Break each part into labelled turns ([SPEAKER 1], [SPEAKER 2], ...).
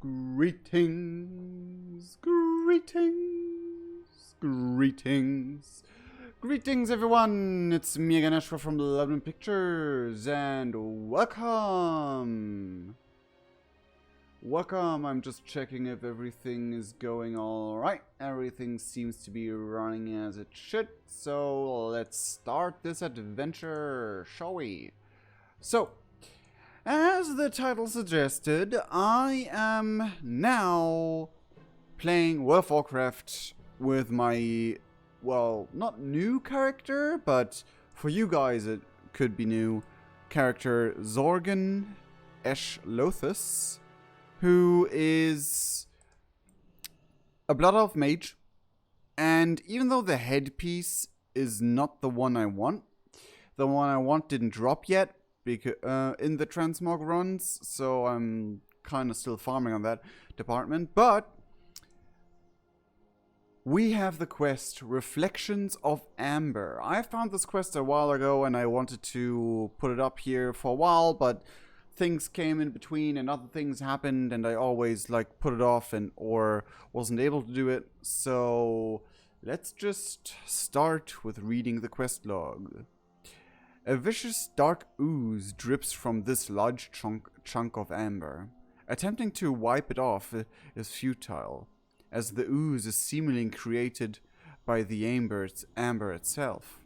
[SPEAKER 1] Greetings, greetings, greetings, greetings everyone, it's me again, Ashra from London Pictures, and welcome! Welcome, I'm just checking if everything is going alright. Everything seems to be running as it should, so let's start this adventure, shall we? So, as the title suggested, I am now playing World of Warcraft with my, well, not new character, but for you guys it could be new, character Zorgan Lothus, who is a Blood Elf mage, and even though the headpiece is not the one I want didn't drop yet, because in the transmog runs, so I'm kind of still farming on that department. But we have the quest Reflections of Amber. I found this quest a while ago and I wanted to put it up here for a while, but things came in between and other things happened and I always like put it off or wasn't able to do it. So let's just start with reading the quest log. A vicious dark ooze drips from this large chunk of amber. Attempting to wipe it off is futile, as the ooze is seemingly created by the amber itself.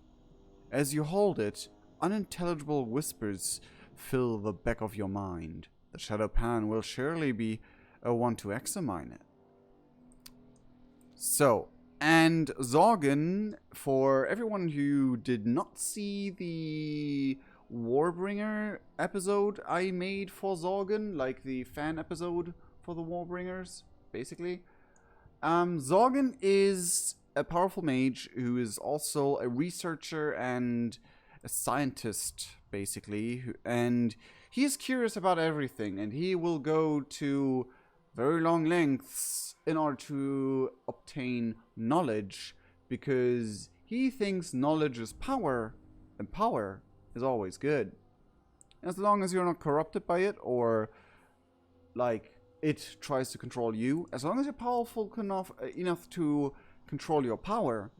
[SPEAKER 1] As you hold it, unintelligible whispers fill the back of your mind. The Shadow Pan will surely be a one to examine it. So, and Zorgan, for everyone who did not see the Warbringer episode I made for Zorgan, like the fan episode for the Warbringers, basically. Zorgan is a powerful mage who is also a researcher and a scientist, basically, and he is curious about everything, and he will go to very long lengths in order to obtain knowledge, because he thinks knowledge is power, and power is always good. As long as you're not corrupted by it, or like it tries to control you, as long as you're powerful enough to control your power,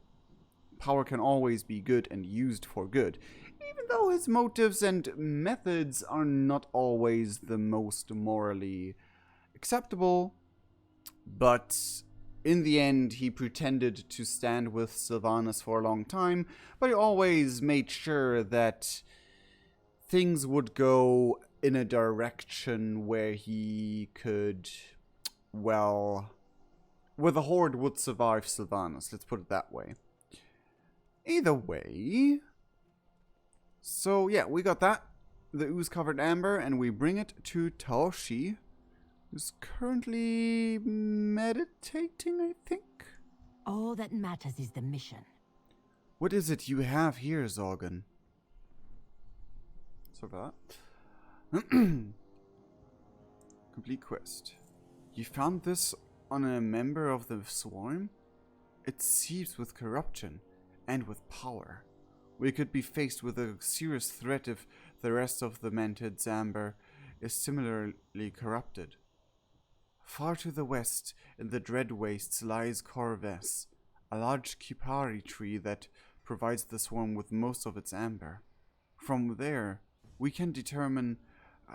[SPEAKER 1] power can always be good and used for good. Even though his motives and methods are not always the most morally acceptable, but in the end he pretended to stand with Sylvanas for a long time, but he always made sure that things would go in a direction where he could, well, where the Horde would survive Sylvanas, let's put it that way. Either way, so yeah, we got that, the ooze-covered amber, and we bring it to Taoshi, who's currently meditating, I think?
[SPEAKER 2] All that matters is the mission.
[SPEAKER 1] What is it you have here, Zorgan? So that. Complete quest. You found this on a member of the swarm? It seeps with corruption and with power. We could be faced with a serious threat if the rest of the Mantid's amber is similarly corrupted. Far to the west, in the Dread Wastes, lies Corvus, a large Kipari tree that provides the swarm with most of its amber. From there, we can determine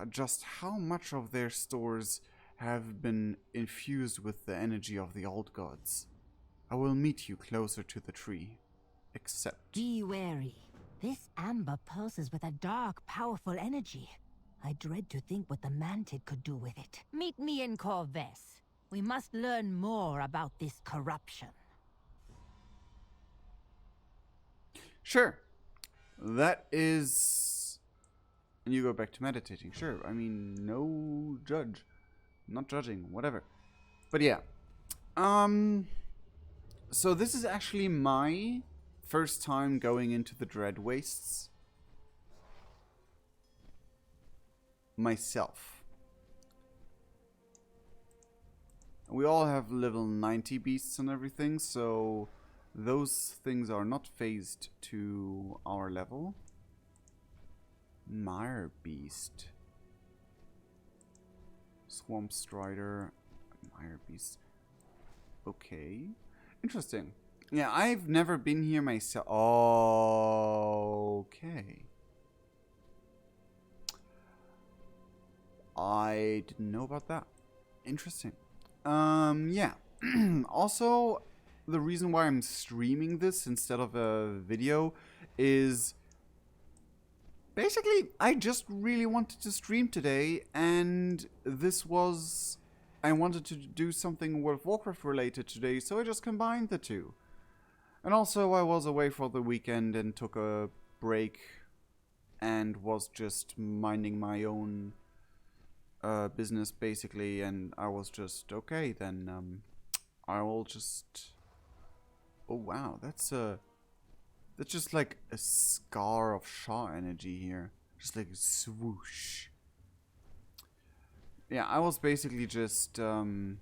[SPEAKER 1] just how much of their stores have been infused with the energy of the old gods. I will meet you closer to the tree. Except...
[SPEAKER 2] Be wary. This amber pulses with a dark, powerful energy. I dread to think what the Mantid could do with it. Meet me in Corvus. We must learn more about this corruption.
[SPEAKER 1] Sure. That is... And you go back to meditating. Sure. I mean, no judge. Not judging. Whatever. But yeah. So this is actually my first time going into the Dread Wastes myself. We all have level 90 beasts and everything, so those things are not phased to our level. Mire Beast. Swamp Strider. Mire beast. Okay. Interesting. Yeah, I've never been here myself. Okay. I didn't know about that. Interesting. Yeah. Also, the reason why I'm streaming this instead of a video is basically I just really wanted to stream today, and this was I wanted to do something World of Warcraft related today, so I just combined the two. And also, I was away for the weekend and took a break and was just minding my own business basically, and I was just okay. Then I will just. Oh wow, that's just like a scar of Shaw energy here, just like a swoosh. Yeah, I was basically just I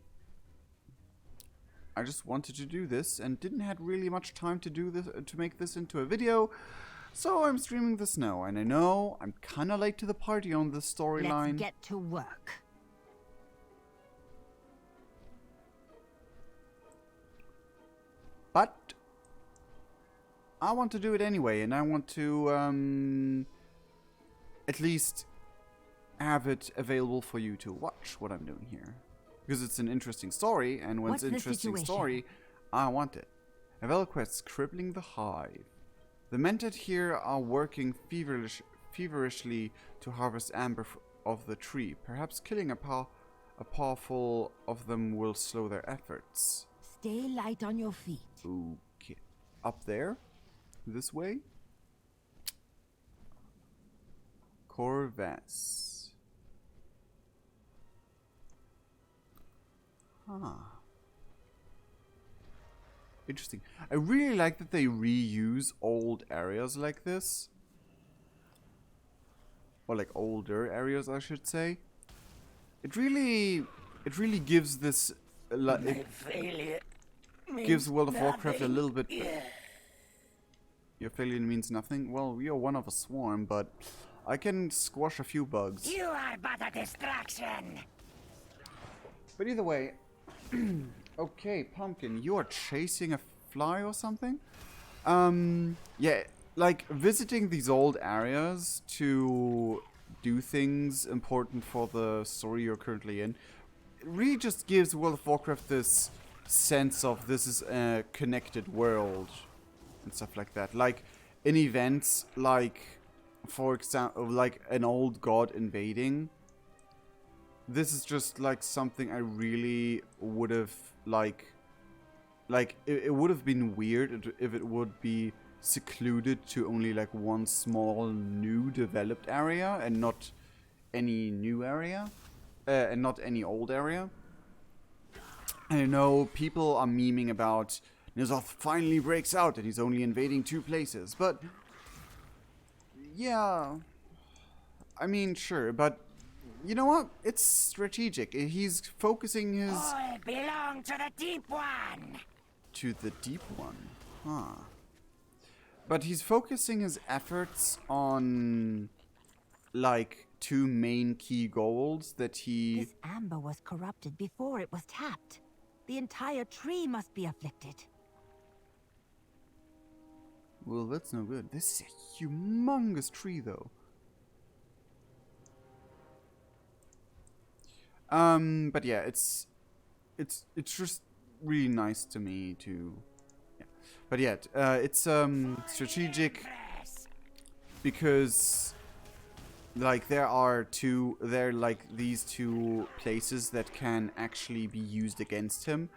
[SPEAKER 1] just wanted to do this and didn't have really much time to do this to make this into a video. So I'm streaming this now, and I know I'm kinda late to the party on this storyline.
[SPEAKER 2] Let's get to work.
[SPEAKER 1] But I want to do it anyway, and I want to at least have it available for you to watch what I'm doing here. Because it's an interesting story, and when it's an interesting story, I want it. A Velquest crippling the hive. The Mentat here are working feverishly to harvest amber of the tree. Perhaps killing a powerful of them will slow their efforts.
[SPEAKER 2] Stay light on your feet.
[SPEAKER 1] Okay. Up there? This way? Corvus. Huh. Interesting. I really like that they reuse old areas like this. Or like older areas, I should say. It really gives this it gives World of Warcraft a little bit. Your failure means nothing? Well, you're one of a swarm, but I can squash a few bugs.
[SPEAKER 2] You are but a distraction.
[SPEAKER 1] But either way, okay, Pumpkin, you are chasing a fly or something? Yeah, like visiting these old areas to do things important for the story you're currently in, it really just gives World of Warcraft this sense of this is a connected world and stuff like that. Like in events like, for example, like an old god invading. This is just like something I really would have like it would have been weird if it would be secluded to only like one small new developed area and not any new area and not any old area. And I know people are memeing about Nizoth finally breaks out and he's only invading 2 places, but yeah, I mean sure, but you know what? It's strategic. He's focusing his...
[SPEAKER 2] All belong to the Deep One!
[SPEAKER 1] To the Deep One. Huh. But he's focusing his efforts on, like, 2 main key goals that he...
[SPEAKER 2] This amber was corrupted before it was tapped. The entire tree must be afflicted.
[SPEAKER 1] Well, that's no good. This is a humongous tree, though. But yeah, it's just really nice to me to, yeah. But yeah, it's strategic because like there are these 2 places that can actually be used against him.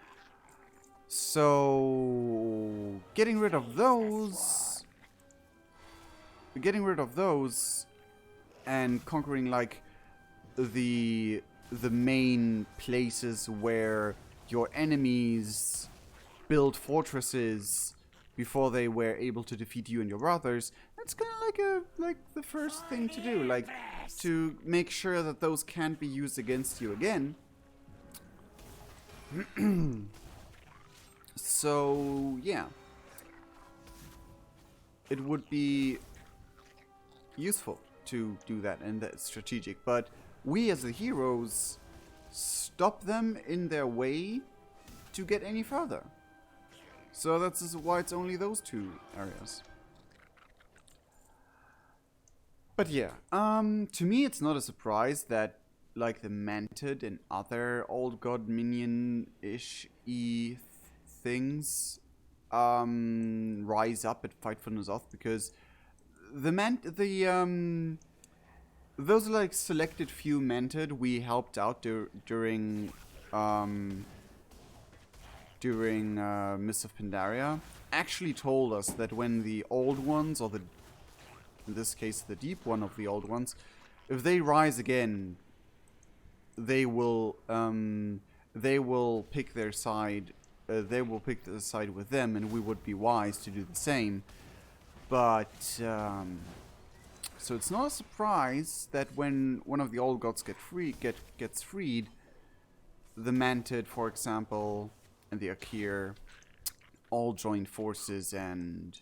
[SPEAKER 1] So getting rid of those and conquering like the main places where your enemies build fortresses before they were able to defeat you and your brothers. That's kind of like the first thing to do, like to make sure that those can't be used against you again. So yeah, it would be useful to do that, and that's strategic, but we as the heroes stop them in their way to get any further. So that's why it's only those two areas. But yeah, to me it's not a surprise that like the Mantid and other old god minion-ish things rise up and fight for N'Zoth, because those like selected few Mantid we helped out during Mists of Pandaria actually told us that when the old ones, or in this case the deep one of the old ones, if they rise again, they will pick their side. They will pick the side with them, and we would be wise to do the same. But so it's not a surprise that when one of the old gods gets freed, the Mantid, for example, and the Akir all join forces and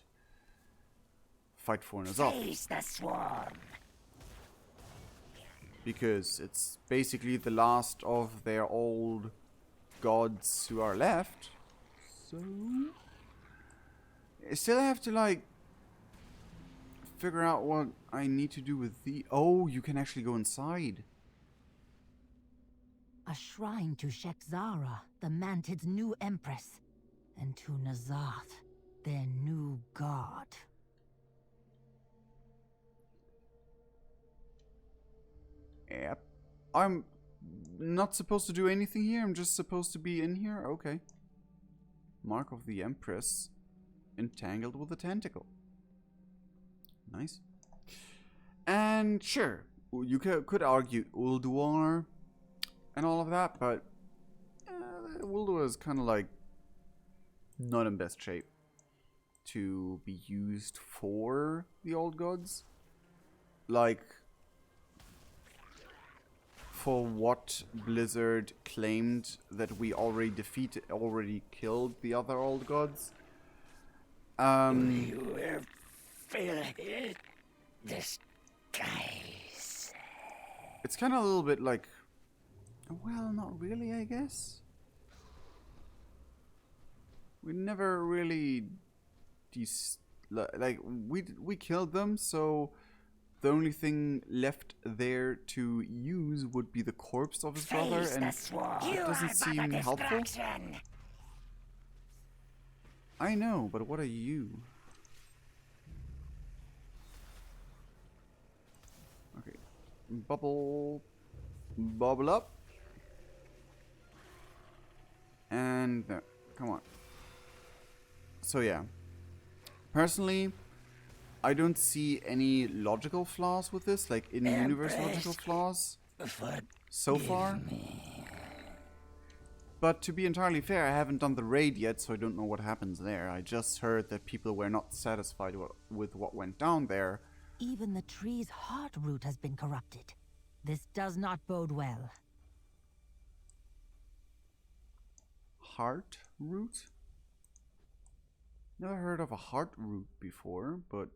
[SPEAKER 1] fight for N'Zoth.
[SPEAKER 2] Face the swarm.
[SPEAKER 1] Because it's basically the last of their old gods who are left. So I still have to like figure out what I need to do with the... Oh, you can actually go inside.
[SPEAKER 2] A shrine to Shek'Zara, the Mantid's new empress, and to N'Zoth, their new god.
[SPEAKER 1] Yep. I'm not supposed to do anything here. I'm just supposed to be in here. Okay. Mark of the Empress entangled with a tentacle. Nice. And sure, you could argue Ulduar and all of that, but Ulduar is kind of like not in best shape to be used for the old gods. Like, for what Blizzard claimed that we already killed the other old gods.
[SPEAKER 2] You will feel it. Disguise.
[SPEAKER 1] It's kind of a little bit like, well, not really, I guess. We never really we killed them, so the only thing left there to use would be the corpse of his brother, and that doesn't seem helpful. I know, but what are you? Okay. Bubble up. And come on. So yeah. Personally, I don't see any logical flaws with this, like in-universe logical flaws so far. But to be entirely fair, I haven't done the raid yet, so I don't know what happens there. I just heard that people were not satisfied with what went down there.
[SPEAKER 2] Even the tree's heart root has been corrupted. This does not bode well.
[SPEAKER 1] Heart root? Never heard of a heart root before, but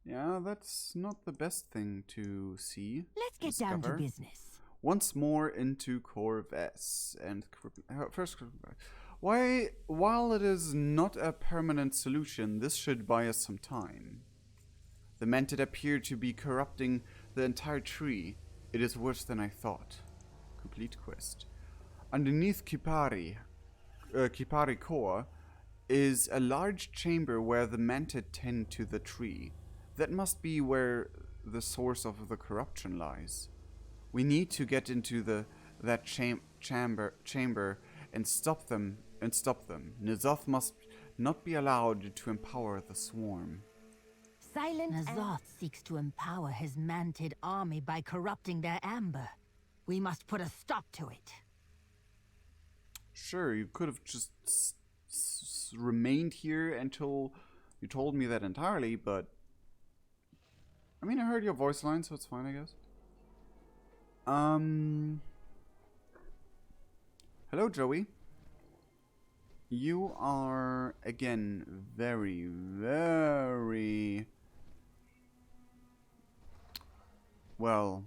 [SPEAKER 1] yeah, that's not the best thing to see.
[SPEAKER 2] Let's get down to business.
[SPEAKER 1] Once more into Corvus and first, while it is not a permanent solution, this should buy us some time. The Mantid appear to be corrupting the entire tree. It is worse than I thought. Complete quest. Underneath Kipari core is a large chamber where the Mantid tend to the tree. That must be where the source of the corruption lies. We need to get into that chamber and stop them. N'Zoth must not be allowed to empower the swarm.
[SPEAKER 2] N'Zoth seeks to empower his Mantid army by corrupting their amber. We must put a stop to it.
[SPEAKER 1] Sure, you could have just remained here until you told me that entirely, but I mean, I heard your voice line, so it's fine, I guess. Hello, Joey. You are, again, very, very... well...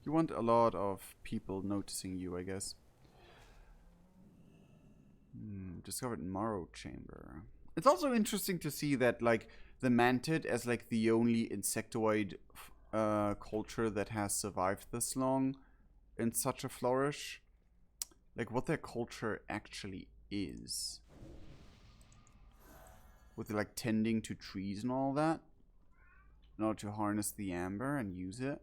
[SPEAKER 1] You want a lot of people noticing you, I guess. Discovered Morrow Chamber. It's also interesting to see that, like, the Mantid as, like, the only insectoid culture that has survived this long in such a flourish. Like, what their culture actually is. With, like, tending to trees and all that. In order to harness the amber and use it.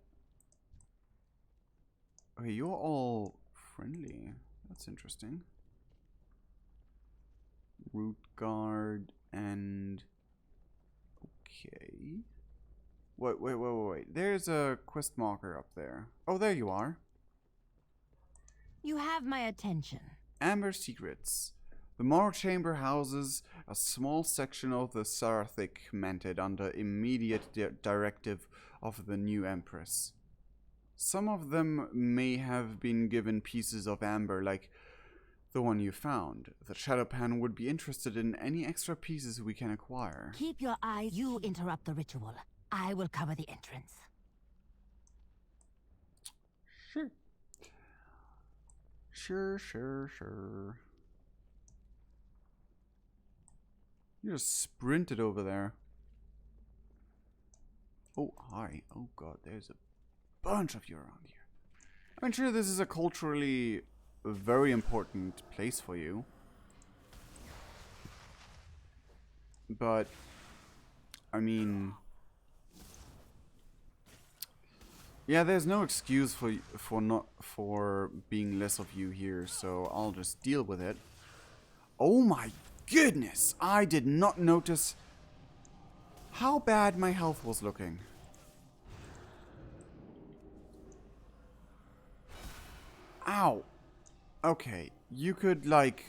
[SPEAKER 1] Okay, you're all friendly. That's interesting. Root guard and... Okay. Wait. There's a quest marker up there. Oh, there you are.
[SPEAKER 2] You have my attention.
[SPEAKER 1] Amber Secrets. The Morrow Chamber houses a small section of the Sarathic Mantid under immediate directive of the new Empress. Some of them may have been given pieces of amber, like the one you found. The Shadowpan would be interested in any extra pieces we can acquire.
[SPEAKER 2] Keep your eyes. You interrupt the ritual. I will cover the entrance.
[SPEAKER 1] Sure. You just sprinted over there. Oh, hi. Oh god, there's a bunch of you around here. I'm sure this is a culturally very important place for you. But, I mean... Yeah, there's no excuse for being less of you here, so I'll just deal with it. Oh my goodness! I did not notice how bad my health was looking. Ow. Okay, you could, like,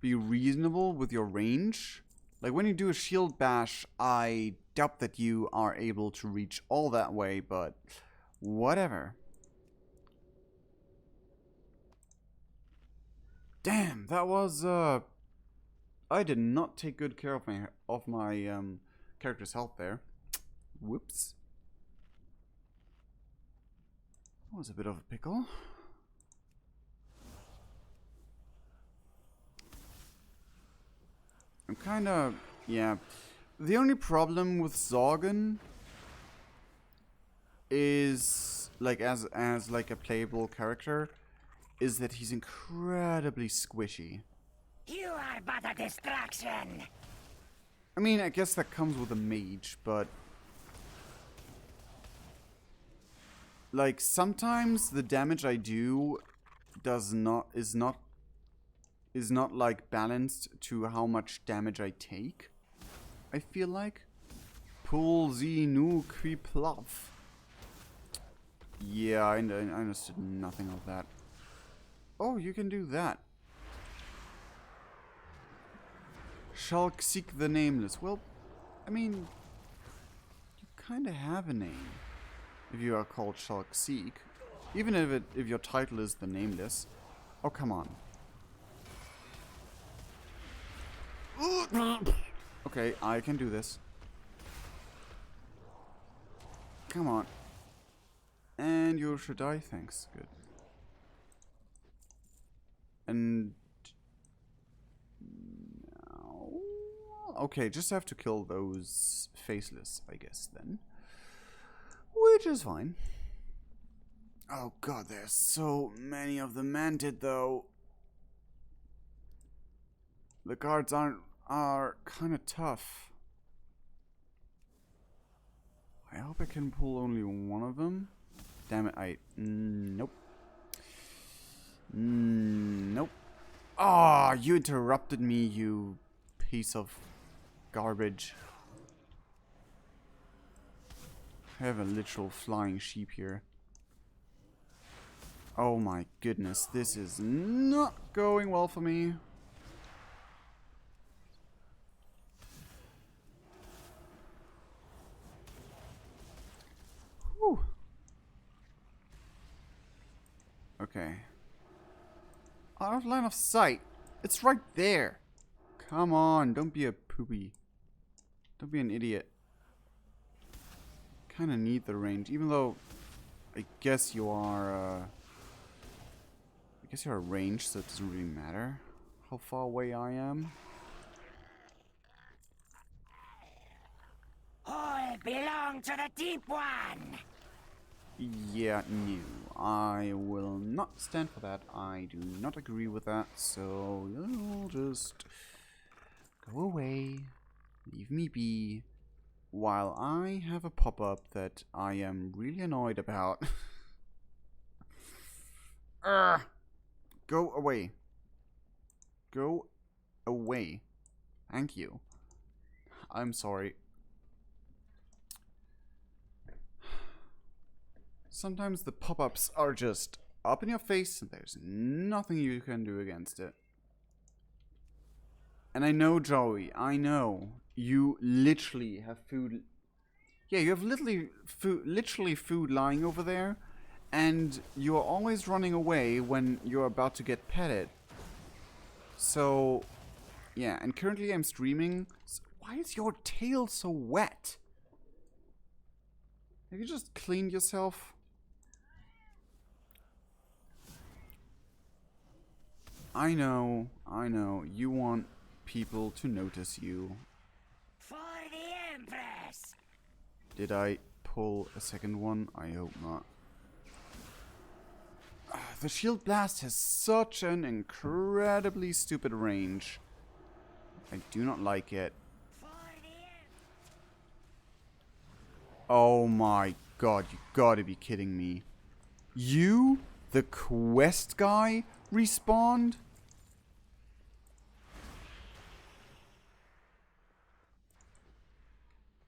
[SPEAKER 1] be reasonable with your range. Like, when you do a shield bash, I doubt that you are able to reach all that way, but whatever. Damn, that was, I did not take good care of my character's health there. Whoops. That was a bit of a pickle. I'm kinda... yeah. The only problem with Zorgan is, like, as like a playable character, is that he's incredibly squishy.
[SPEAKER 2] You are but a distraction.
[SPEAKER 1] I mean, I guess that comes with a mage, but... like, sometimes the damage I do is not like balanced to how much damage I take. I feel like. Pull the nu quiplov. Yeah, I understood nothing of that. Oh, you can do that. Shall seek the nameless. Well, I mean, you kind of have a name if you are called Shulk Seek, even if your title is the Nameless. Oh, come on. Okay, I can do this. Come on. And you should die, thanks. Good. And... now... okay, just have to kill those faceless, I guess, then. Which is fine. Oh god, there's so many of the Mantid, though. The guards are kind of tough. I hope I can pull only one of them. Damn it, nope. Nope. Ah, oh, you interrupted me, you piece of garbage. I have a literal flying sheep here. Oh my goodness, this is not going well for me. Whew. Okay. Out of line of sight. It's right there. Come on, don't be a poopy. Don't be an idiot. Kinda need the range, even though I guess you are, I guess you're a range, so it doesn't really matter how far away I am.
[SPEAKER 2] All belong to the Deep One!
[SPEAKER 1] Yeah, no. I will not stand for that. I do not agree with that, so you'll just go away, leave me be, while I have a pop-up that I am really annoyed about. Go away. Go away. Thank you. I'm sorry. Sometimes the pop-ups are just up in your face and there's nothing you can do against it. And I know, Joey, I know. You literally have food. Yeah, you have literally food lying over there. And you're always running away when you're about to get petted. So, yeah, and currently I'm streaming. So why is your tail so wet? Have you just cleaned yourself? I know. You want people to notice you.
[SPEAKER 2] For the Empress!
[SPEAKER 1] Did I pull a second one? I hope not. The shield blast has such an incredibly stupid range. I do not like it. Oh my god, you gotta be kidding me. You, the quest guy, respawned?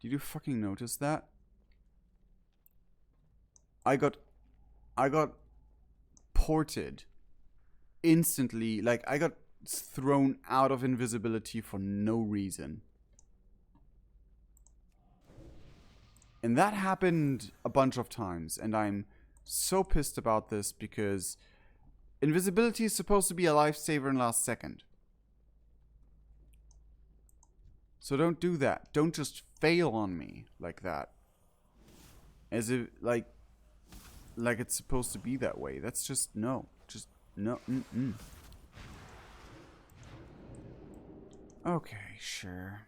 [SPEAKER 1] Did you fucking notice that? I got ported instantly. Like, I got thrown out of invisibility for no reason. And that happened a bunch of times, and I'm so pissed about this because invisibility is supposed to be a lifesaver in last second. So don't do that. Don't just fail on me like that. As if, like it's supposed to be that way. That's just, no. Just, no. Okay, sure.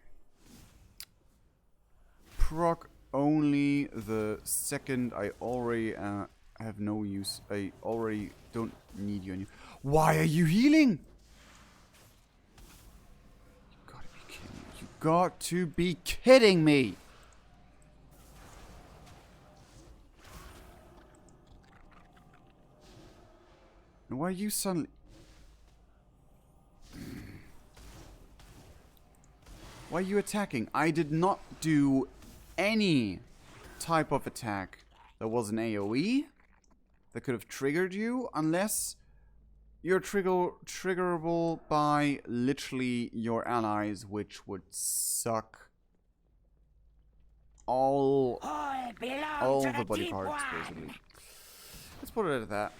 [SPEAKER 1] Proc only the second I already have no use. I already don't need you anymore. Why are you healing? You gotta be kidding me. You got to be kidding me. And why are you suddenly... Why are you attacking? I did not do any type of attack that was an AoE that could have triggered you, unless you're triggerable by literally your allies, which would suck all the body parts, basically. Let's put it at that.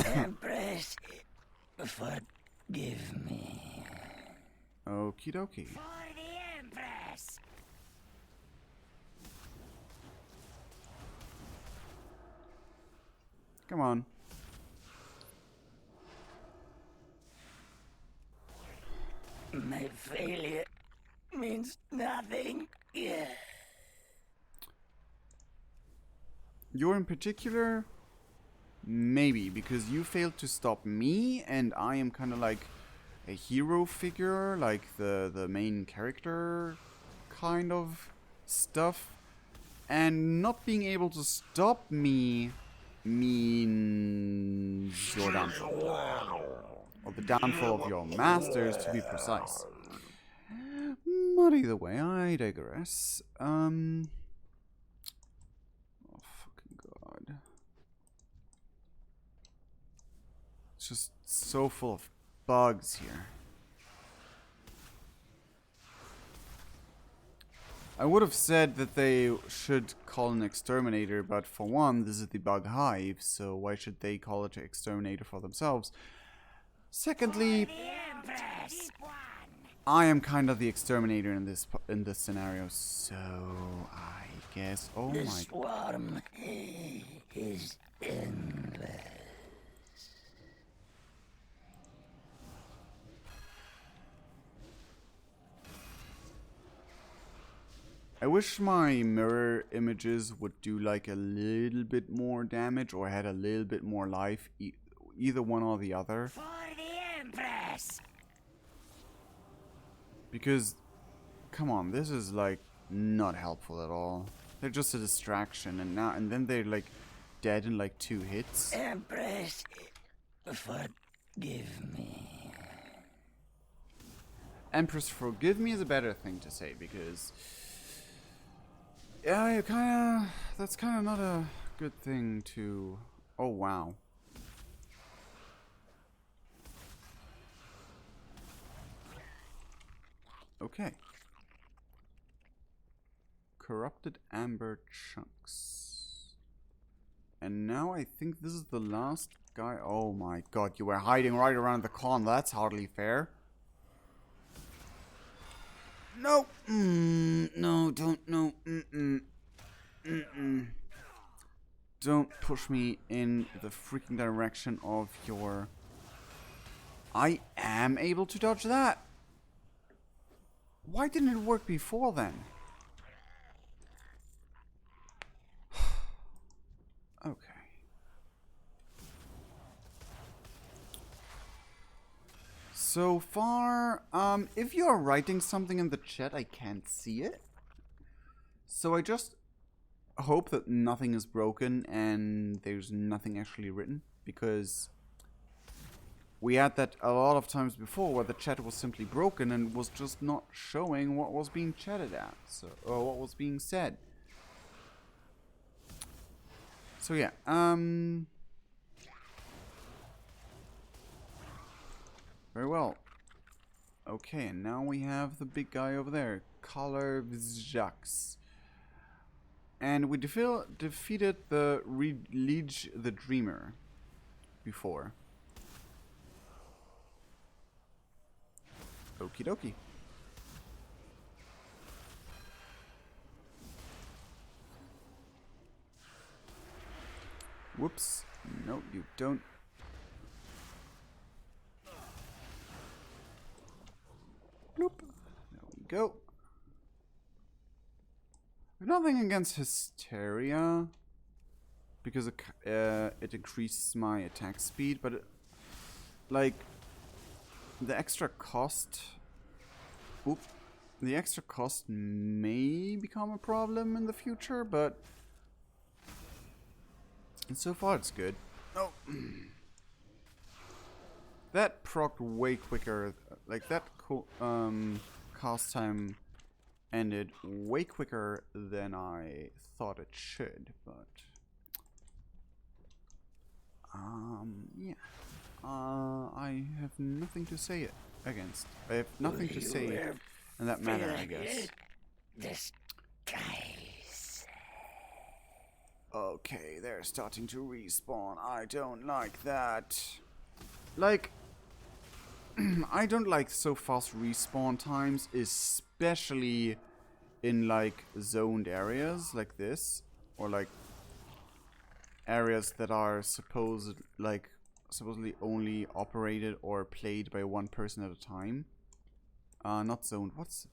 [SPEAKER 2] Empress, forgive me.
[SPEAKER 1] Okie dokie.
[SPEAKER 2] For the Empress!
[SPEAKER 1] Come on.
[SPEAKER 2] My failure means nothing.
[SPEAKER 1] You're in particular? Maybe, because you failed to stop me, and I am kind of like a hero figure, like the main character kind of stuff. And not being able to stop me means your downfall. Or the downfall of your masters, to be precise. But either way, I digress. Oh, fucking god. It's just so full of bugs here. I would have said that they should call an exterminator, but for one, this is the bug hive, so why should they call it an exterminator for themselves? Secondly, I am kind of the exterminator in this scenario, so I guess. Oh
[SPEAKER 3] The
[SPEAKER 1] my.
[SPEAKER 3] swarm is endless.
[SPEAKER 1] I wish my mirror images would do like a little bit more damage or had a little bit more life. Either one or the other.
[SPEAKER 2] For the Empress!
[SPEAKER 1] Because, come on, this is like not helpful at all. They're just a distraction, and then they're like dead in like 2 hits.
[SPEAKER 3] Empress, forgive me.
[SPEAKER 1] Empress, forgive me is a better thing to say because, yeah, that's kind of not a good thing to. Oh wow. Okay. Corrupted amber chunks. And now I think this is the last guy. Oh my god, you were hiding right around the corner. That's hardly fair. No. No, don't. No. Don't push me in the freaking direction of your... I am able to dodge that. Why didn't it work before then? Okay. So far, if you are writing something in the chat, I can't see it. So I just hope that nothing is broken and there's nothing actually written, because we had that a lot of times before where the chat was simply broken and was just not showing what was being chatted at, or what was being said. So yeah, very well. Okay, and now we have the big guy over there, Color Vjax. And we defeated the Liege the Dreamer before. Okie dokie. Whoops. No, you don't. Bloop. There we go. Nothing against Hysteria, because it increases my attack speed, but like the extra cost. Oop. The extra cost may become a problem in the future, but so far it's good. Oh. That procced way quicker. Like that cast time ended way quicker than I thought it should, but yeah. I have nothing to say it against. I have nothing to say in that matter, I guess.
[SPEAKER 3] Disguise.
[SPEAKER 1] Okay, they're starting to respawn. I don't like that. Like, I don't like so fast respawn times, especially in like zoned areas like this, or like areas that are supposedly only operated or played by one person at a time. Not zoned. What's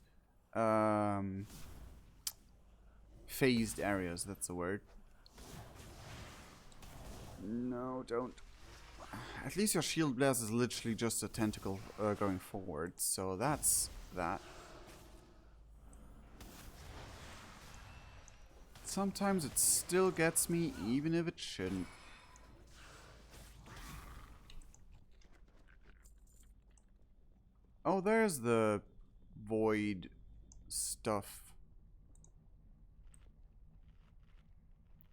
[SPEAKER 1] phased areas? That's the word. No, don't. At least your shield blast is literally just a tentacle going forward, so that's that. Sometimes it still gets me, even if it shouldn't. Oh, there's the void stuff.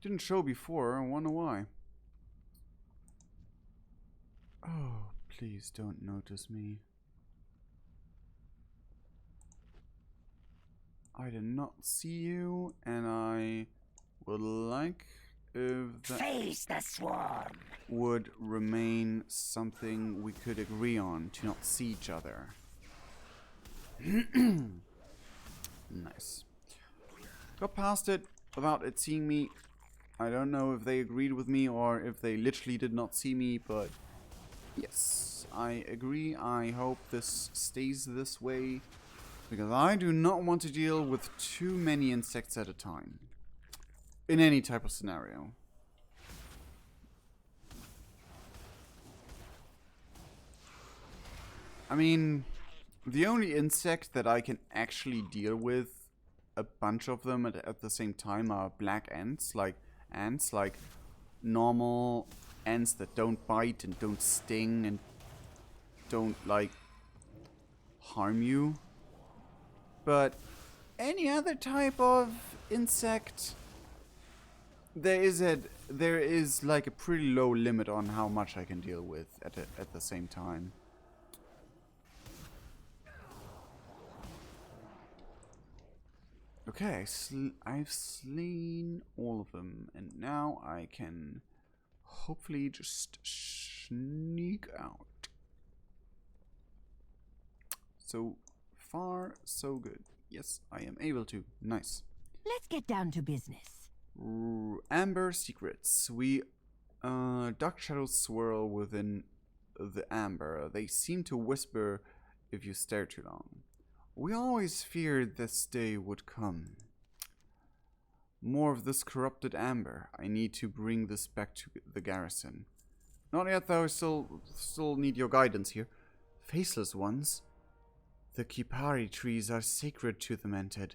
[SPEAKER 1] Didn't show before, I wonder why. Oh, please don't notice me. I did not see you, and I would like if that
[SPEAKER 3] Face the swarm.
[SPEAKER 1] would remain something we could agree on, to not see each other. Nice. Got past it. without it seeing me. I don't know if they agreed with me or if they literally did not see me, but yes, I agree. I hope this stays this way, because I do not want to deal with too many insects at a time in any type of scenario. I mean, the only insect that I can actually deal with a bunch of them at the same time are black ants, like normal ants that don't bite and don't sting and don't like harm you. But any other type of insect, there is like a pretty low limit on how much I can deal with at the same time. Okay, I've slain all of them, and now I can hopefully just sneak out. So far, so good. Yes, I am able to. Nice.
[SPEAKER 2] Let's get down to business.
[SPEAKER 1] Amber secrets. Dark shadows swirl within the amber. They seem to whisper if you stare too long. We always feared this day would come. More of this corrupted amber. I need to bring this back to the garrison. Not yet, though. I still need your guidance here. Faceless ones. The Kipari trees are sacred to the Mented,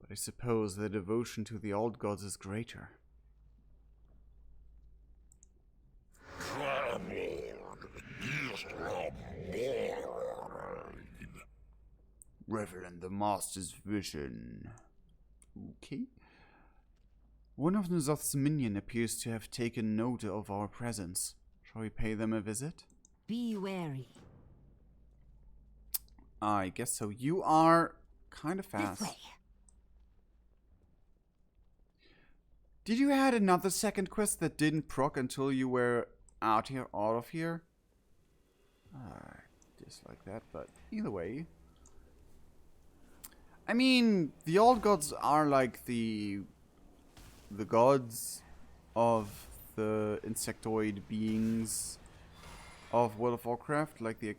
[SPEAKER 1] but I suppose their devotion to the old gods is greater. Revel in the Master's vision. Okay. One of Nuzoth's minion appears to have taken note of our presence. Shall we pay them a visit?
[SPEAKER 2] Be wary.
[SPEAKER 1] I guess so. You are kind of fast.
[SPEAKER 2] This way.
[SPEAKER 1] Did you add another second quest that didn't proc until you were out of here? I dislike that, but either way. I mean, the old gods are like the gods of the insectoid beings of World of Warcraft, like the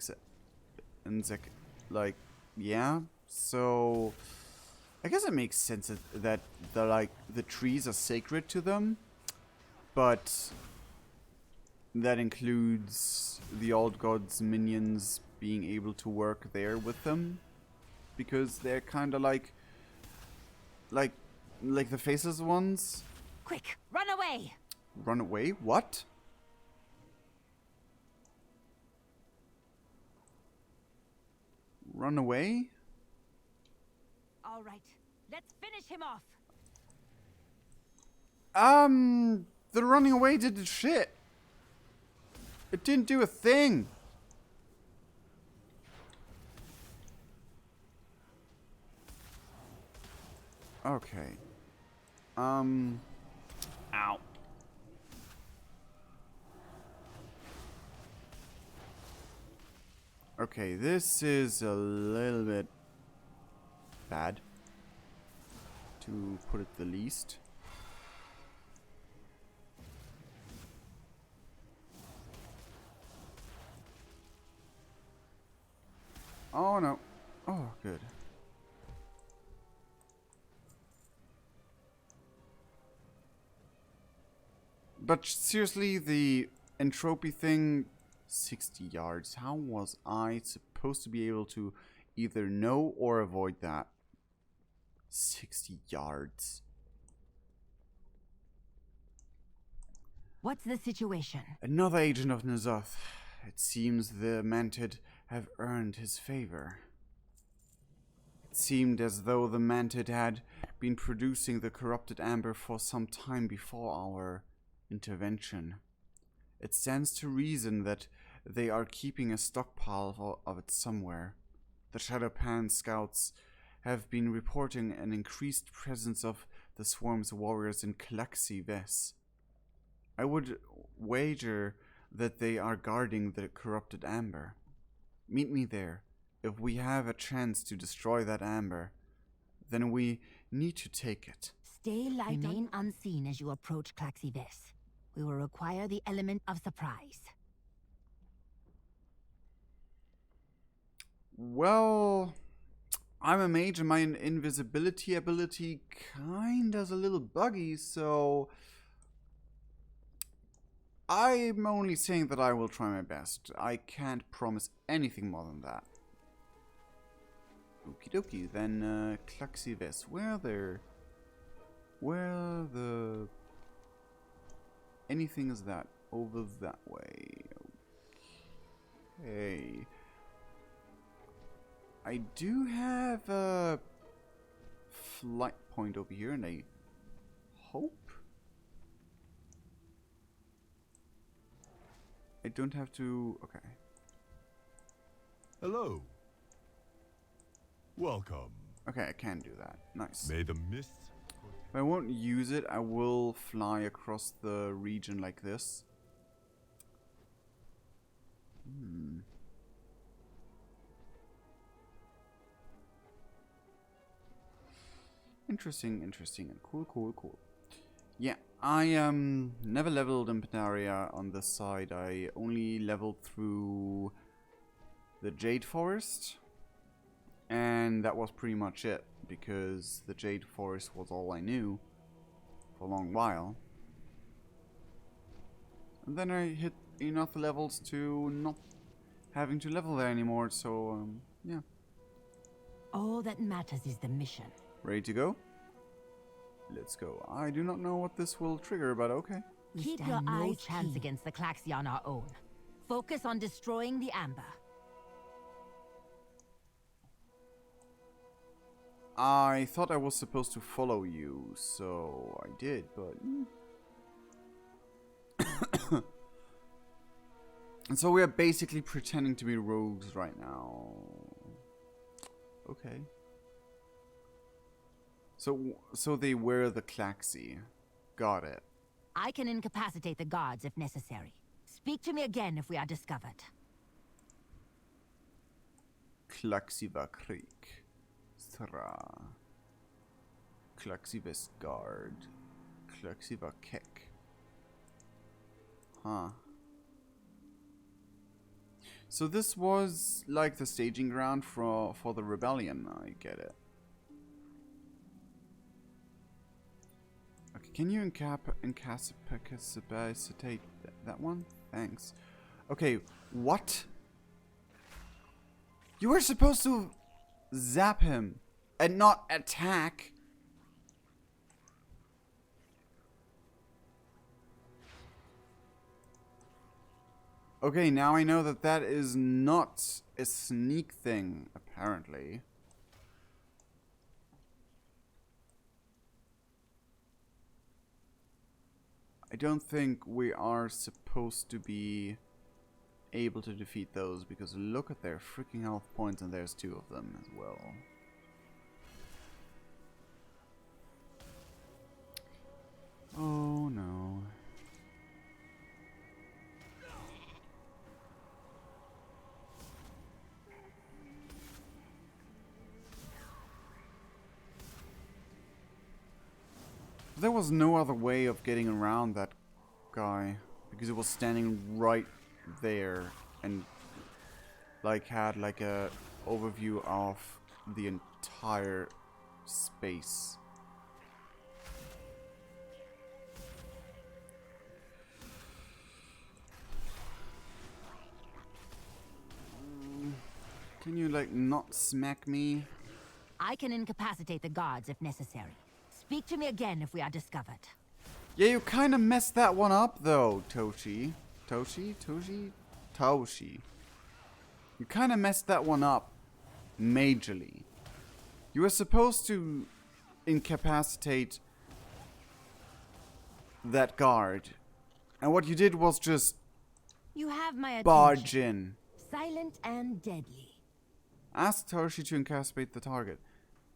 [SPEAKER 1] yeah. So I guess it makes sense that the trees are sacred to them, but that includes the old gods' minions being able to work there with them, because they're kind of like the faceless ones.
[SPEAKER 2] Quick, run away!
[SPEAKER 1] Run away? What? Run away?
[SPEAKER 2] All right, let's finish him off.
[SPEAKER 1] The running away did the shit. It didn't do a thing. Okay. Ow. Okay, this is a little bit bad, to put it the least. Oh no. Oh, good. But seriously, the entropy thing, 60 yards. How was I supposed to be able to either know or avoid that? 60 yards.
[SPEAKER 2] What's the situation?
[SPEAKER 1] Another agent of Nuzoth. It seems the Mantid have earned his favor. It seemed as though the Mantid had been producing the corrupted amber for some time before our intervention. It stands to reason that they are keeping a stockpile of it somewhere. The Shadowpan scouts have been reporting an increased presence of the swarm's warriors in Klaxi Ves. I would wager that they are guarding the corrupted amber. Meet me there. If we have a chance to destroy that amber, then we need to take it.
[SPEAKER 2] Stay light. Remain unseen as you approach Claxives. We will require the element of surprise.
[SPEAKER 1] Well, I'm a mage and my invisibility ability kinda's a little buggy, so I'm only saying that I will try my best. I can't promise anything more than that. Okie dokie, then Claxives, where the anything is that over that way. Okay. I do have a flight point over here, and I hope I don't have to. Okay.
[SPEAKER 4] Hello. Welcome.
[SPEAKER 1] Okay, I can do that. Nice.
[SPEAKER 4] May the mists.
[SPEAKER 1] If I won't use it, I will fly across the region like this. Interesting, interesting, and cool. Yeah, I never leveled in Pandaria on this side. I only leveled through the Jade Forest, and that was pretty much it, because the Jade Forest was all I knew for a long while. And then I hit enough levels to not having to level there anymore, so yeah.
[SPEAKER 2] All that matters is the mission.
[SPEAKER 1] Ready to go? Let's go. I do not know what this will trigger, but okay.
[SPEAKER 2] We Keep your eyes chance against the Klaxi on our own. Focus on destroying the amber.
[SPEAKER 1] I thought I was supposed to follow you, so I did, but... And so we are basically pretending to be rogues right now. Okay. So they were the Klaxi. Got it.
[SPEAKER 2] I can incapacitate the guards if necessary. Speak to me again if we are discovered.
[SPEAKER 1] Klaxiva Creek. Stra. Klaxives Guard. Klaxiva Kek. Huh. So this was like the staging ground for the rebellion. I get it. Okay, can you incapacitate that one? Thanks. Okay, what? You were supposed to zap him and not attack. Okay, now I know that that is not a sneak thing, apparently. I don't think we are supposed to be able to defeat those, because look at their freaking health points, and there's 2 of them as well. Oh no. There was no other way of getting around that guy, because it was standing right there and like had like a overview of the entire space. Can you like not smack me?
[SPEAKER 2] I can incapacitate the guards if necessary. Speak to me again if we are discovered.
[SPEAKER 1] Yeah, you kind of messed that one up though, Toshi. Toshi? You kind of messed that one up majorly. You were supposed to incapacitate that guard, and what you did was just
[SPEAKER 2] You have my attention.
[SPEAKER 1] barge in.
[SPEAKER 2] Silent and deadly.
[SPEAKER 1] Ask Toshi to incapacitate the target.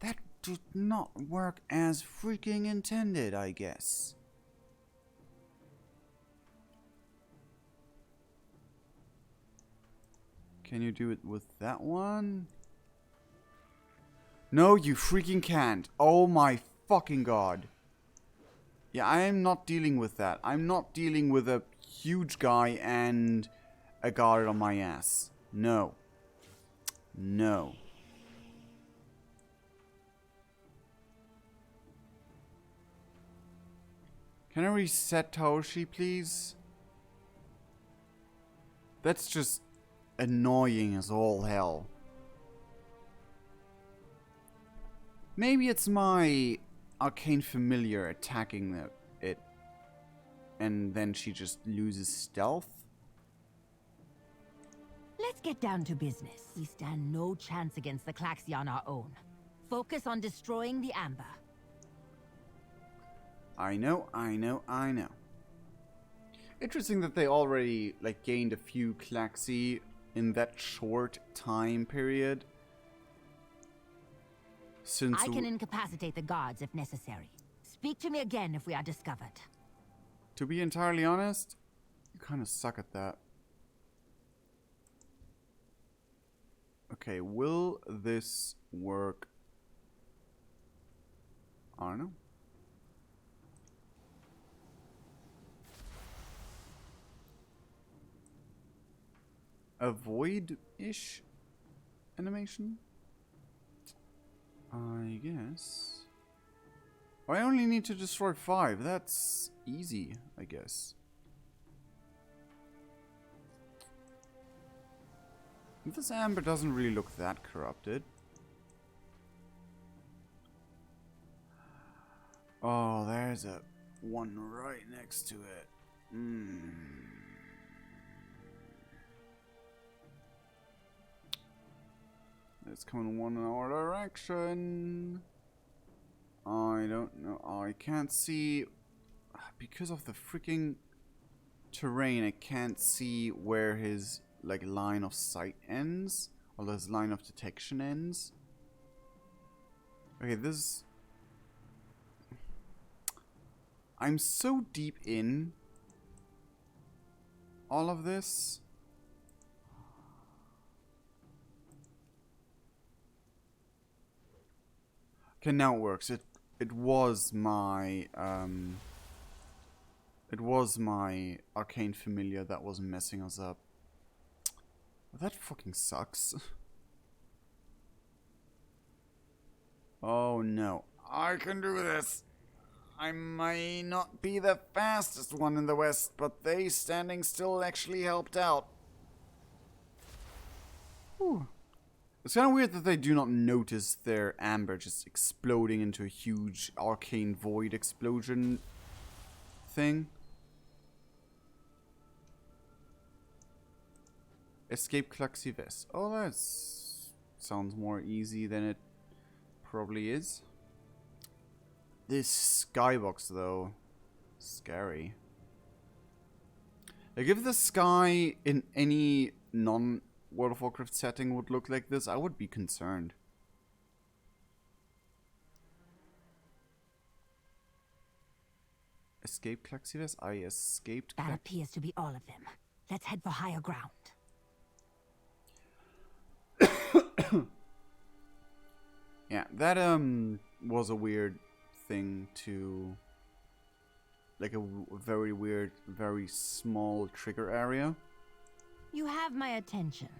[SPEAKER 1] That did not work as freaking intended, I guess. Can you do it with that one? No, you freaking can't. Oh my fucking god. Yeah, I am not dealing with that. I'm not dealing with a huge guy and a guard on my ass. No. No. Can I reset Taoshi, please? That's just annoying as all hell. Maybe it's my arcane familiar attacking it, and then she just loses stealth?
[SPEAKER 2] Let's get down to business. We stand no chance against the Klaxi on our own. Focus on destroying the Amber.
[SPEAKER 1] I know. Interesting that they already, like, gained a few Klaxi in that short time period. Since
[SPEAKER 2] I can incapacitate the guards if necessary. Speak to me again if we are discovered.
[SPEAKER 1] To be entirely honest, you kind of suck at that. Okay, will this work? I don't know. A void-ish animation? I guess. I only need to destroy 5. That's easy, I guess. This amber doesn't really look that corrupted. Oh, there's a one right next to it. It's coming one in our direction. I don't know. I can't see because of the freaking terrain. I can't see where his like line of sight ends or his line of detection ends. Okay, this. I'm so deep in all of this. Okay, now it works. It was my arcane familiar that was messing us up. That fucking sucks. Oh no. I can do this. I may not be the fastest one in the West, but they standing still actually helped out. Whew. It's kind of weird that they do not notice their amber just exploding into a huge arcane void explosion thing. Escape Klaxives. Oh, that sounds more easy than it probably is. This skybox, though, scary. Like, if the sky in any non-World of Warcraft setting would look like this, I would be concerned. Escape Klaxives? I escaped.
[SPEAKER 2] That appears to be all of them. Let's head for higher ground.
[SPEAKER 1] Yeah, that was a weird thing to, like, a very weird, very small trigger area.
[SPEAKER 2] You have my attention.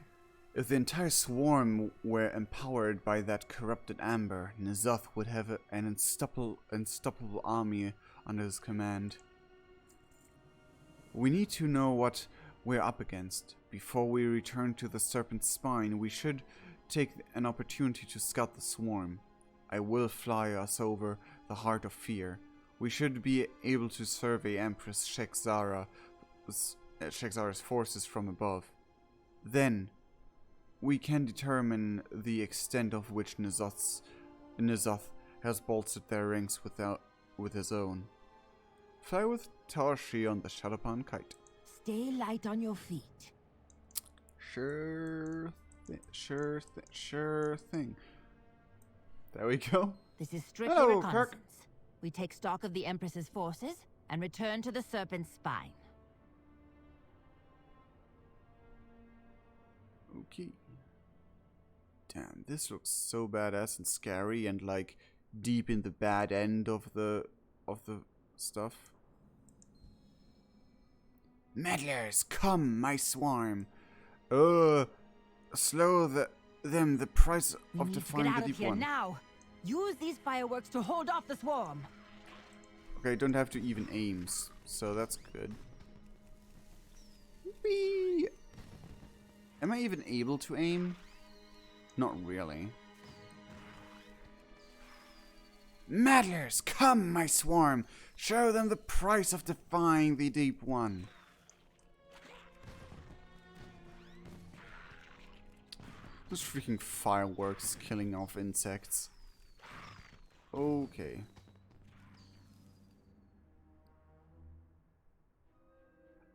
[SPEAKER 1] If the entire swarm were empowered by that corrupted amber, N'Zoth would have an unstoppable army under his command. We need to know what we're up against. Before we return to the Serpent's Spine, we should take an opportunity to scout the swarm. I will fly us over the Heart of Fear. We should be able to survey Empress Shek'Zara's forces from above. Then, we can determine the extent of which N'Zoth has bolstered their ranks with his own. Fly with Taoshi on the Shadowpan kite.
[SPEAKER 2] Stay light on your feet.
[SPEAKER 1] Sure thing. There we go.
[SPEAKER 2] This is strictly
[SPEAKER 1] Hello,
[SPEAKER 2] reconnaissance.
[SPEAKER 1] Kirk.
[SPEAKER 2] We take stock of the Empress's forces and return to the Serpent's Spine.
[SPEAKER 1] Okay. Damn, this looks so badass and scary and like deep in the bad end of the stuff. Meddlers, come, my swarm. Slow them the price
[SPEAKER 2] We
[SPEAKER 1] of
[SPEAKER 2] need to
[SPEAKER 1] defying
[SPEAKER 2] get
[SPEAKER 1] the
[SPEAKER 2] out of
[SPEAKER 1] deep
[SPEAKER 2] here
[SPEAKER 1] one.
[SPEAKER 2] now. Use these fireworks to hold off the swarm.
[SPEAKER 1] Okay, don't have to even aim, so that's good. Whee! Am I even able to aim? Not really. Meddlers, come, my swarm. Show them the price of defying the deep one. Those freaking fireworks killing off insects. Okay.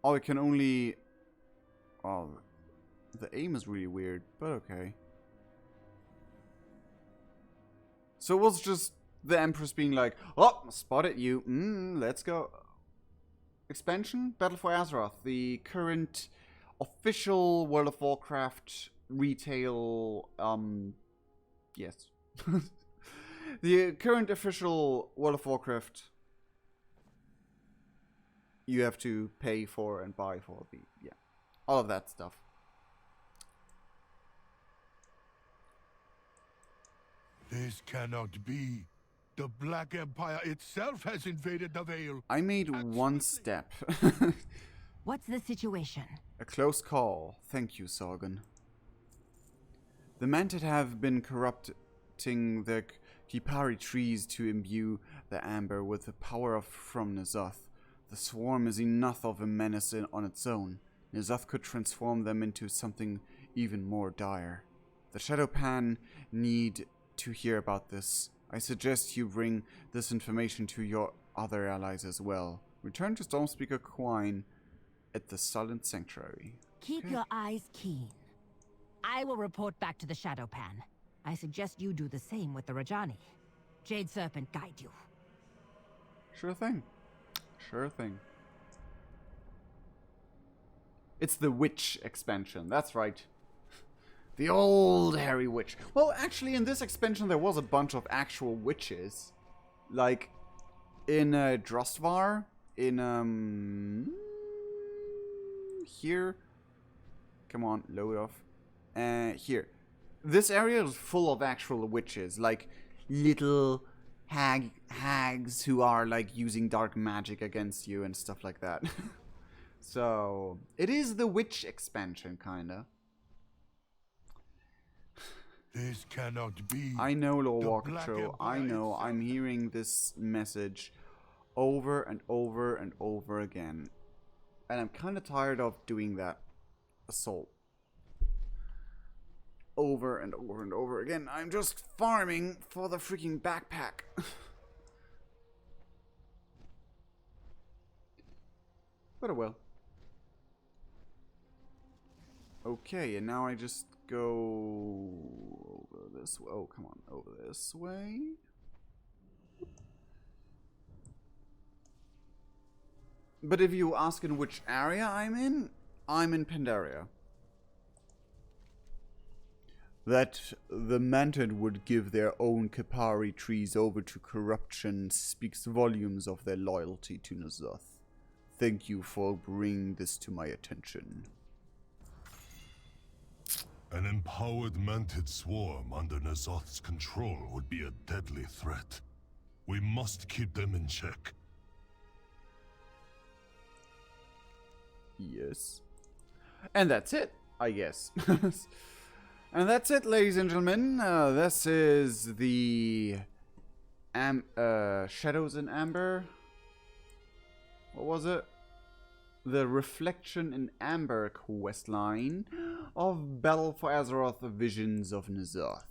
[SPEAKER 1] Oh, it can only... Oh, the aim is really weird, but okay. So it was just the Empress being like, oh, spotted you. Let's go. Expansion? Battle for Azeroth. The current official World of Warcraft retail, yes. The current official World of Warcraft you have to pay for and buy for the, yeah. All of that stuff.
[SPEAKER 4] This cannot be. The Black Empire itself has invaded the Vale.
[SPEAKER 1] I made one step.
[SPEAKER 2] What's the situation?
[SPEAKER 1] A close call. Thank you, Sargon. The Mantid have been corrupting the Kipari trees to imbue the amber with the power from N'Zoth. The swarm is enough of a menace on its own. N'Zoth could transform them into something even more dire. The Shadowpan need to hear about this. I suggest you bring this information to your other allies as well. Return to Stormspeaker Quine at the Silent Sanctuary.
[SPEAKER 2] Keep your eyes keen. I will report back to the Shadowpan. I suggest you do the same with the Rajani. Jade Serpent guide you.
[SPEAKER 1] Sure thing. Sure thing. It's the Witch expansion, that's right. The old hairy witch. Well, actually, in this expansion, there was a bunch of actual witches. Like, in Drostvar, in, here. Come on, load off. Here. This area is full of actual witches. Like, little hags who are, like, using dark magic against you and stuff like that. So, it is the witch expansion, kinda.
[SPEAKER 4] This cannot be.
[SPEAKER 1] I know, Lord
[SPEAKER 4] The
[SPEAKER 1] Walker
[SPEAKER 4] Black
[SPEAKER 1] Cho. I
[SPEAKER 4] Empire
[SPEAKER 1] know.
[SPEAKER 4] itself.
[SPEAKER 1] I'm hearing this message over and over and over again. And I'm kind of tired of doing that assault. Over and over and over again. I'm just farming for the freaking backpack. But I will. Okay, and now I just go over this way. Oh, come on, over this way. But if you ask in which area I'm in Pandaria. That the Mantid would give their own Kipari trees over to corruption speaks volumes of their loyalty to N'Zoth. Thank you for bringing this to my attention.
[SPEAKER 4] An empowered Mantid swarm under N'Zoth's control would be a deadly threat. We must keep them in check.
[SPEAKER 1] Yes. And that's it, I guess. And that's it, ladies and gentlemen. This is the Shadows in Amber. What was it? The Reflection in Amber questline of Battle for Azeroth Visions of N'Zoth.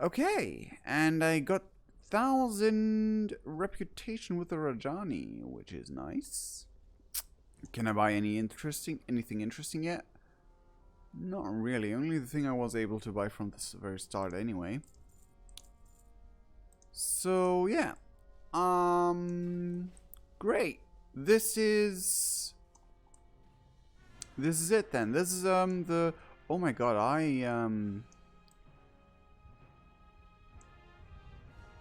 [SPEAKER 1] Okay, and I got 1,000 reputation with the Rajani, which is nice. Can I buy anything interesting yet? Not really. Only the thing I was able to buy from the very start anyway. So, yeah. Great. This is it then. This is, the... Oh my god,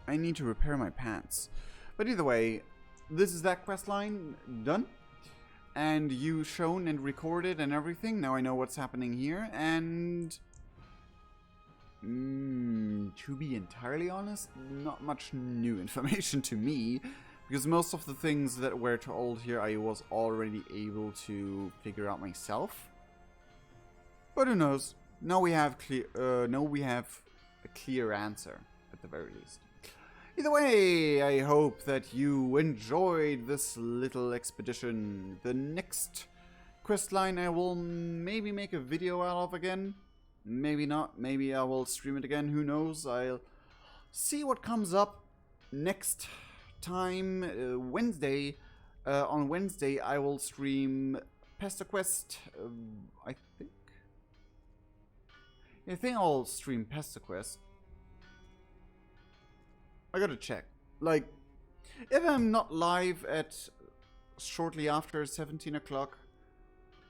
[SPEAKER 1] I need to repair my pants. But either way, this is that quest line done. And you shown and recorded and everything. Now I know what's happening here. And to be entirely honest, not much new information to me. Because most of the things that were told here I was already able to figure out myself. But who knows? Now we have a clear answer, at the very least. Either way, I hope that you enjoyed this little expedition. The next questline I will maybe make a video out of again. Maybe not. Maybe I will stream it again. Who knows? I'll see what comes up next time. Wednesday. On Wednesday, I will stream Pesta Quest. I think I'll stream Pesta Quest. I gotta check. Like, if I'm not live at shortly after 17 o'clock,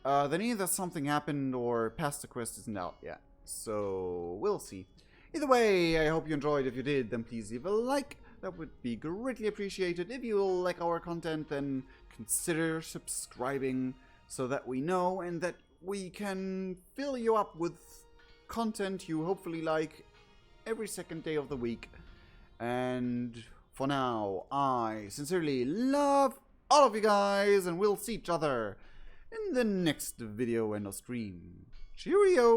[SPEAKER 1] then either something happened or Pasta Quest isn't out yet. So, we'll see. Either way, I hope you enjoyed. If you did, then please leave a like. That would be greatly appreciated. If you like our content, then consider subscribing so that we know and that we can fill you up with content you hopefully like every second day of the week. And for now, I sincerely love all of you guys, and we'll see each other in the next video and stream. Cheerio!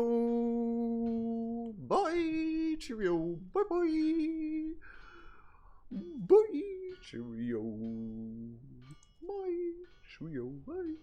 [SPEAKER 1] Bye! Cheerio! Bye-bye! Bye! Cheerio! Bye! Cheerio! Bye!